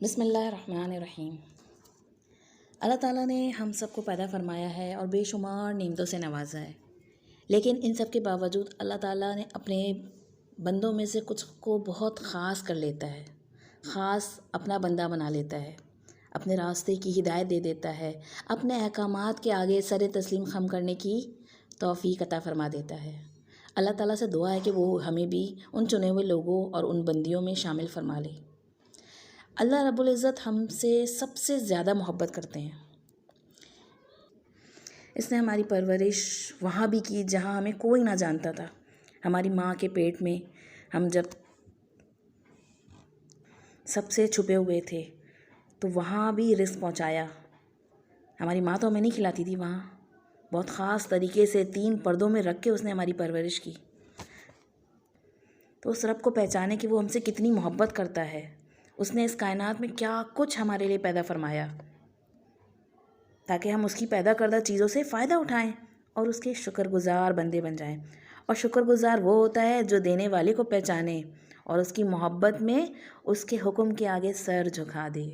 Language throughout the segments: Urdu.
بسم اللہ الرحمن الرحیم۔ اللہ تعالیٰ نے ہم سب کو پیدا فرمایا ہے اور بے شمار نعمتوں سے نوازا ہے، لیکن ان سب کے باوجود اللہ تعالیٰ نے اپنے بندوں میں سے کچھ کو بہت خاص کر لیتا ہے، خاص اپنا بندہ بنا لیتا ہے، اپنے راستے کی ہدایت دے دیتا ہے، اپنے احکامات کے آگے سر تسلیم خم کرنے کی توفیق عطا فرما دیتا ہے۔ اللہ تعالیٰ سے دعا ہے کہ وہ ہمیں بھی ان چنے ہوئے لوگوں اور ان بندیوں میں شامل فرما لے۔ اللہ رب العزت ہم سے سب سے زیادہ محبت کرتے ہیں۔ اس نے ہماری پرورش وہاں بھی کی جہاں ہمیں کوئی نہ جانتا تھا۔ ہماری ماں کے پیٹ میں ہم جب سب سے چھپے ہوئے تھے تو وہاں بھی رزق پہنچایا۔ ہماری ماں تو ہمیں نہیں کھلاتی تھی، وہاں بہت خاص طریقے سے 3 پردوں میں رکھ کے اس نے ہماری پرورش کی۔ تو اس رب کو پہچانے کہ وہ ہم سے کتنی محبت کرتا ہے، اس نے اس کائنات میں کیا کچھ ہمارے لیے پیدا فرمایا تاکہ ہم اس کی پیدا کردہ چیزوں سے فائدہ اٹھائیں اور اس کے شکر گزار بندے بن جائیں۔ اور شکر گزار وہ ہوتا ہے جو دینے والے کو پہچانے اور اس کی محبت میں اس کے حکم کے آگے سر جھکا دے۔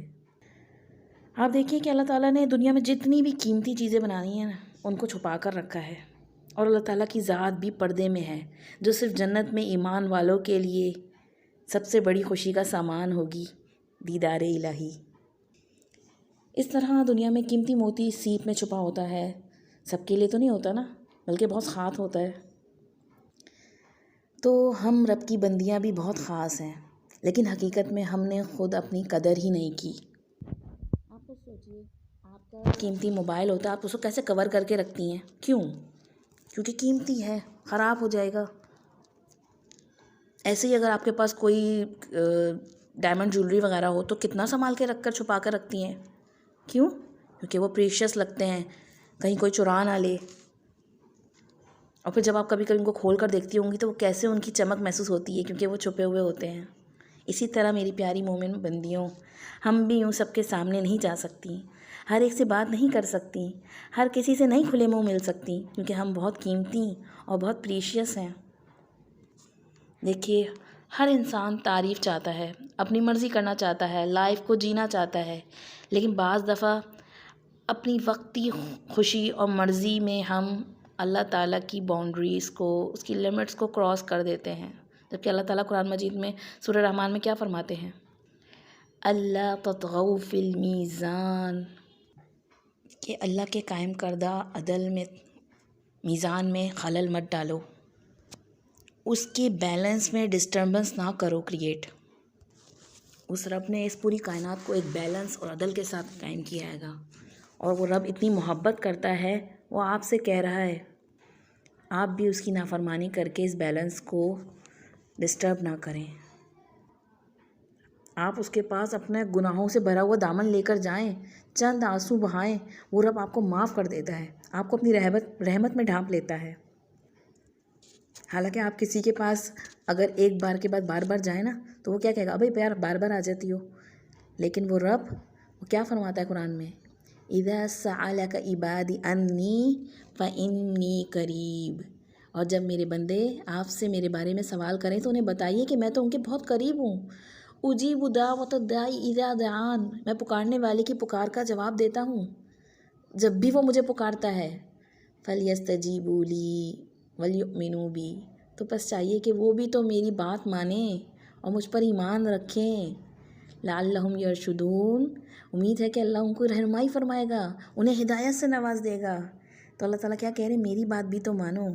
آپ دیکھیے کہ اللہ تعالیٰ نے دنیا میں جتنی بھی قیمتی چیزیں بنانی ہیں نا، ان کو چھپا کر رکھا ہے، اور اللہ تعالیٰ کی ذات بھی پردے میں ہے، جو صرف جنت میں ایمان والوں کے لیے سب سے بڑی خوشی کا سامان ہوگی، دیدار الہی۔ اس طرح دنیا میں قیمتی موتی سیپ میں چھپا ہوتا ہے، سب کے لیے تو نہیں ہوتا نا، بلکہ بہت خاص ہوتا ہے۔ تو ہم رب کی بندیاں بھی بہت خاص ہیں، لیکن حقیقت میں ہم نے خود اپنی قدر ہی نہیں کی۔ آپ خود سوچئے، آپ کا قیمتی موبائل ہوتا ہے، آپ اس کو کیسے کور کر کے رکھتی ہیں؟ کیوں؟ کیونکہ قیمتی ہے، خراب ہو جائے گا۔ ایسے ہی اگر آپ کے پاس کوئی ڈائمنڈ جولری وغیرہ ہو تو کتنا سنبھال کے رکھ کر چھپا کر رکھتی ہیں؟ کیوں؟ کیونکہ وہ پریشیس لگتے ہیں، کہیں کوئی چرا نہ لے۔ اور پھر جب آپ کبھی کبھی ان کو کھول کر دیکھتی ہوں گی تو وہ کیسے ان کی چمک محسوس ہوتی ہے، کیونکہ وہ چھپے ہوئے ہوتے ہیں۔ اسی طرح میری پیاری مومن بندیوں، ہم بھی یوں سب کے سامنے نہیں جا سکتی، ہر ایک سے بات نہیں کر سکتی، ہر کسی سے نہیں کھلے منہ مل سکتی، کیونکہ ہم بہت قیمتی اور بہت پریشیس ہیں۔ دیکھیے، ہر انسان تعریف چاہتا ہے، اپنی مرضی کرنا چاہتا ہے، لائف کو جینا چاہتا ہے، لیکن بعض دفعہ اپنی وقتی خوشی اور مرضی میں ہم اللہ تعالیٰ کی باؤنڈریز کو، اس کی لمٹس کو کراس کر دیتے ہیں، جبکہ اللہ تعالیٰ قرآن مجید میں سورہ رحمان میں کیا فرماتے ہیں؟ اللہ تطغوا فی المیزان، کہ اللہ کے قائم کردہ عدل میں، میزان میں خلل مت ڈالو، اس کے بیلنس میں ڈسٹربنس نہ کرو کریٹ۔ اس رب نے اس پوری کائنات کو ایک بیلنس اور عدل کے ساتھ قائم کیا ہے گا، اور وہ رب اتنی محبت کرتا ہے، وہ آپ سے کہہ رہا ہے آپ بھی اس کی نافرمانی کر کے اس بیلنس کو ڈسٹرب نہ کریں۔ آپ اس کے پاس اپنے گناہوں سے بھرا ہوا دامن لے کر جائیں، چند آنسو بہائیں، وہ رب آپ کو معاف کر دیتا ہے، آپ کو اپنی رحمت میں ڈھانپ لیتا ہے۔ حالانکہ آپ کسی کے پاس اگر ایک بار کے بعد بار بار جائیں نا تو وہ کیا کہے گا، ابھی پیار بار بار آ جاتی ہو، لیکن وہ رب وہ کیا فرماتا ہے قرآن میں؟ اذا سألک عبادی انی فانی قریب، اور جب میرے بندے آپ سے میرے بارے میں سوال کریں تو انہیں بتائیے کہ میں تو ان کے بہت قریب ہوں۔ اجیب دعوت الداعی اذا دعان، میں پکارنے والے کی پکار کا جواب دیتا ہوں جب بھی وہ مجھے پکارتا ہے۔ فلیستجیبوا لی ولیؤمنوا بی، تو بس چاہیے کہ وہ بھی تو میری بات مانیں اور مجھ پر ایمان رکھیں۔ لعلہم یرشدون، امید ہے کہ اللہ ان کو رہنمائی فرمائے گا، انہیں ہدایت سے نواز دے گا۔ تو اللہ تعالیٰ کیا کہہ رہے ہیں؟ میری بات بھی تو مانو۔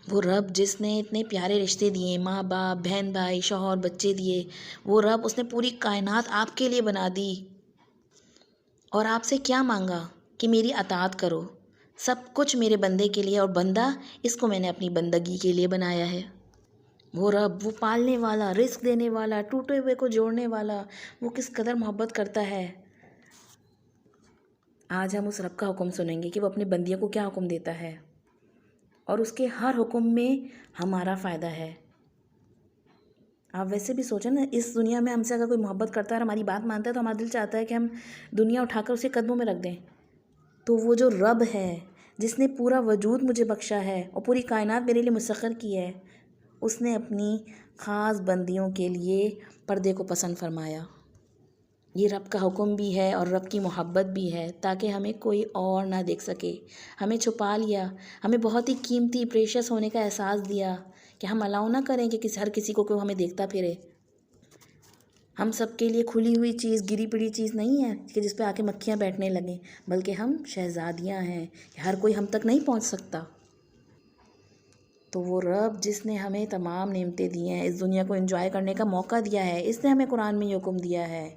وہ رب جس نے اتنے پیارے رشتے دیے، ماں باپ، بہن بھائی، شوہر، بچے دیے، وہ رب اس نے پوری کائنات آپ کے لیے بنا دی، اور آپ سے کیا مانگا کہ میری اطاعت کرو، سب کچھ میرے بندے کے لیے، اور بندہ اس کو میں نے اپنی بندگی کے لیے بنایا ہے۔ وہ رب، وہ پالنے والا، رزق دینے والا، ٹوٹے ہوئے کو جوڑنے والا، وہ کس قدر محبت کرتا ہے۔ آج ہم اس رب کا حکم سنیں گے کہ وہ اپنی بندیوں کو کیا حکم دیتا ہے، اور اس کے ہر حکم میں ہمارا فائدہ ہے۔ آپ ویسے بھی سوچیں نا، اس دنیا میں ہم سے اگر کوئی محبت کرتا ہے اور ہماری بات مانتا ہے تو ہمارا دل چاہتا ہے کہ ہم دنیا اٹھا کر اسے قدموں میں رکھ دیں۔ تو وہ جو رب ہے جس نے پورا وجود مجھے بخشا ہے اور پوری کائنات میرے لیے مسخر کی ہے، اس نے اپنی خاص بندیوں کے لیے پردے کو پسند فرمایا۔ یہ رب کا حکم بھی ہے اور رب کی محبت بھی ہے، تاکہ ہمیں کوئی اور نہ دیکھ سکے۔ ہمیں چھپا لیا، ہمیں بہت ہی قیمتی پریشس ہونے کا احساس دیا کہ ہم الاؤ نہ کریں کہ ہر کسی کو کوئی ہمیں دیکھتا پھرے۔ ہم سب کے لیے کھلی ہوئی چیز، گری پڑی چیز نہیں ہے کہ جس پہ آ کے مکھیاں بیٹھنے لگیں، بلکہ ہم شہزادیاں ہیں، ہر کوئی ہم تک نہیں پہنچ سکتا۔ تو وہ رب جس نے ہمیں تمام نعمتیں دی ہیں، اس دنیا کو انجوائے کرنے کا موقع دیا ہے، اس نے ہمیں قرآن میں یہ حکم دیا ہے۔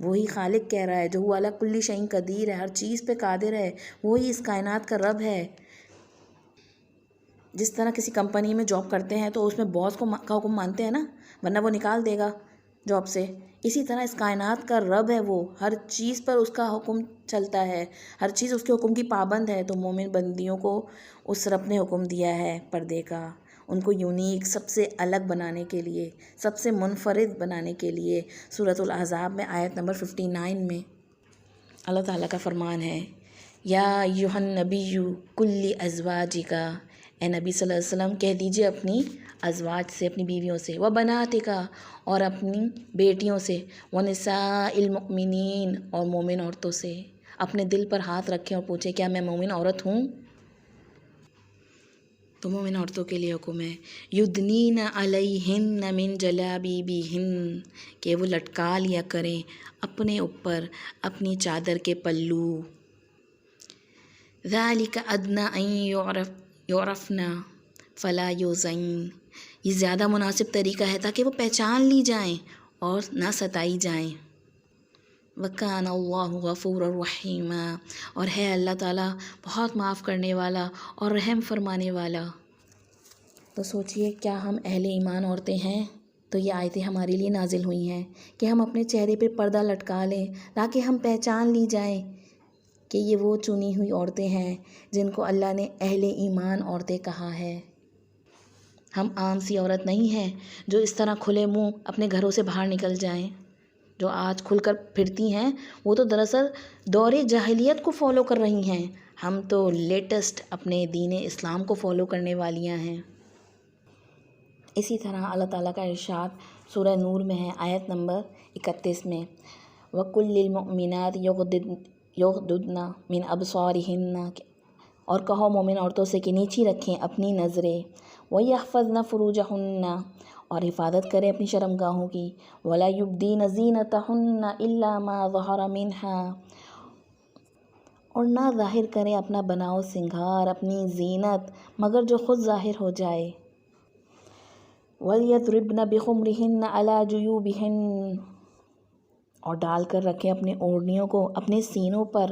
وہی خالق کہہ رہا ہے جو علی کل شیء قدیر ہے، ہر چیز پہ قادر ہے، وہی اس کائنات کا رب ہے۔ جس طرح کسی کمپنی میں جاب کرتے ہیں تو اس میں باس کا حکم مانتے ہیں نا، ورنہ وہ نکال دے گا جاب سے، اسی طرح اس کائنات کا رب ہے، وہ ہر چیز پر اس کا حکم چلتا ہے، ہر چیز اس کے حکم کی پابند ہے۔ تو مومن بندیوں کو اس رب نے حکم دیا ہے پردے کا، ان کو یونیک، سب سے الگ بنانے کے لیے، سب سے منفرد بنانے کے لیے۔ سورۃ الاحزاب میں آیت نمبر 59 میں اللہ تعالیٰ کا فرمان ہے، یا ایھا النبی قل ازواجک، اے نبی صلی اللہ علیہ وسلم کہہ دیجئے اپنی ازواج سے، اپنی بیویوں سے، وبناتک، اور اپنی بیٹیوں سے، ونساء المؤمنین، اور مومن عورتوں سے۔ اپنے دل پر ہاتھ رکھیں اور پوچھیں کیا میں مومن عورت ہوں؟ تو مومن عورتوں کے لیے حکم ہے، یدنین علیہن من جلابیبہن، کہ وہ لٹکا لیا کریں اپنے اوپر اپنی چادر کے پلو۔ ذالک ادنی ان یعرفن فلا یؤذین، یہ زیادہ مناسب طریقہ ہے تاکہ وہ پہچان لی جائیں اور نہ ستائی جائیں۔ وَكَانَ اللَّهُ غَفُورًا رَحِيمًا، اور ہے اللہ تعالیٰ بہت معاف کرنے والا اور رحم فرمانے والا۔ تو سوچئے کیا ہم اہل ایمان عورتیں ہیں؟ تو یہ آیتیں ہمارے لیے نازل ہوئی ہیں کہ ہم اپنے چہرے پہ پردہ لٹکا لیں تاکہ ہم پہچان لی جائیں کہ یہ وہ چنی ہوئی عورتیں ہیں جن کو اللہ نے اہل ایمان عورتیں کہا ہے۔ ہم عام سی عورت نہیں ہیں جو اس طرح کھلے منہ اپنے گھروں سے باہر نکل جائیں۔ جو آج کھل کر پھرتی ہیں وہ تو دراصل دور جاہلیت کو فالو کر رہی ہیں، ہم تو لیٹسٹ اپنے دین اسلام کو فالو کرنے والیاں ہیں۔ اسی طرح اللہ تعالیٰ کا ارشاد سورہ نور میں ہے، آیت نمبر 31 میں، وَقُلْ لِلْمُؤْمِنَاتِ یغضضن من ابصارہن، اور کہو مومن عورتوں سے کہ نیچی رکھیں اپنی نظریں، وَيَحْفَظْنَ فُرُوجَهُنَّ، اور حفاظت کریں اپنی شرمگاہوں کی، وَلَا يُبْدِينَ زِينَتَهُنَّ إِلَّا مَا ظَهَرَ مِنْهَا، اور نہ ظاہر کریں اپنا بناؤ سنگھار، اپنی زینت، مگر جو خود ظاہر ہو جائے۔ وَلْيَضْرِبْنَ بِخُمُرِهِنَّ عَلَى جُيُوبِهِنَّ، اور ڈال کر رکھیں اپنے اوڑھنیوں کو اپنے سینوں پر۔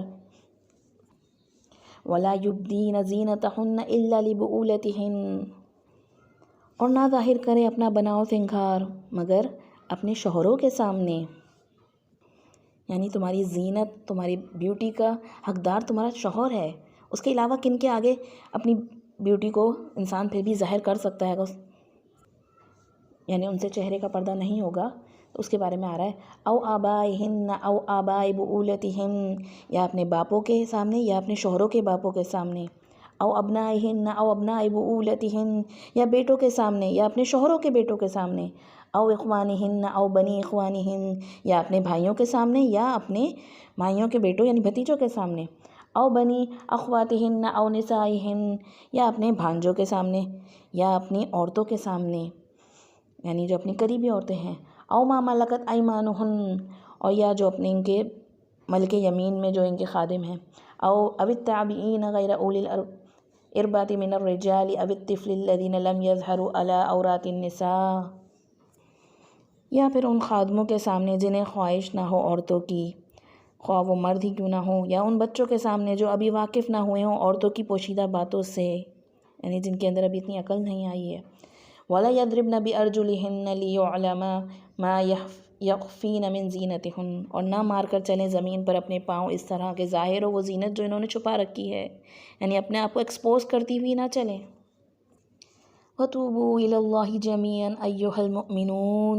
وَلَا يُبْدِينَ زِينَتَهُنَّ إِلَّا لِبُعُولَتِهِنَّ، اور نہ ظاہر کریں اپنا بناؤ سنگھار مگر اپنے شوہروں کے سامنے۔ یعنی تمہاری زینت، تمہاری بیوٹی کا حقدار تمہارا شوہر ہے، اس کے علاوہ کن کے آگے اپنی بیوٹی کو انسان پھر بھی ظاہر کر سکتا ہے، یعنی ان سے چہرے کا پردہ نہیں ہوگا، اس کے بارے میں آ رہا ہے، او آبائہن او آبائی بعولتہن، یا اپنے باپوں کے سامنے یا اپنے شوہروں کے باپوں کے سامنے، او ابنائہن او ابنائی بعولتہن، یا بیٹوں کے سامنے یا اپنے شوہروں کے بیٹوں کے سامنے، او اخوانہن او بنی اخوانہن، یا اپنے بھائیوں کے سامنے یا اپنے بھائیوں کے بیٹوں یعنی بھتیجوں کے سامنے، او بنی اخواتہن او نسائہن، یا اپنے بھانجوں کے سامنے یا اپنی عورتوں کے سامنے، یعنی جو اپنی قریبی عورتیں ہیں، او ما ملکت ایمانہن، اور یا جو اپنے ان کے ملک یمین میں جو ان کے خادم ہیں، او التابعین غیر اولی الاربات من الرجال او الطفل الذین لم یظہروا علی عورات النساء، یا پھر ان خادموں کے سامنے جنہیں خواہش نہ ہو عورتوں کی، خواہ وہ مرد ہی کیوں نہ ہوں، یا ان بچوں کے سامنے جو ابھی واقف نہ ہوئے ہوں عورتوں کی پوشیدہ باتوں سے، یعنی جن کے اندر ابھی اتنی عقل نہیں آئی ہے۔ وَلَا يَضْرِبْنَ بِأَرْجُلِهِنَّ لِيُعْلَمَ مَا يَخْفِينَ مِنْ زِينَتِهُنَّ، اور نہ مار کر چلیں زمین پر اپنے پاؤں اس طرح کہ ظاہر ہو وہ زینت جو انہوں نے چھپا رکھی ہے، یعنی اپنے آپ کو ایکسپوز کرتی ہوئی نہ چلیں۔ وَتُوبُوا إِلَى اللَّهِ جَمِيعًا أَيُّهَا الْمُؤْمِنُونَ،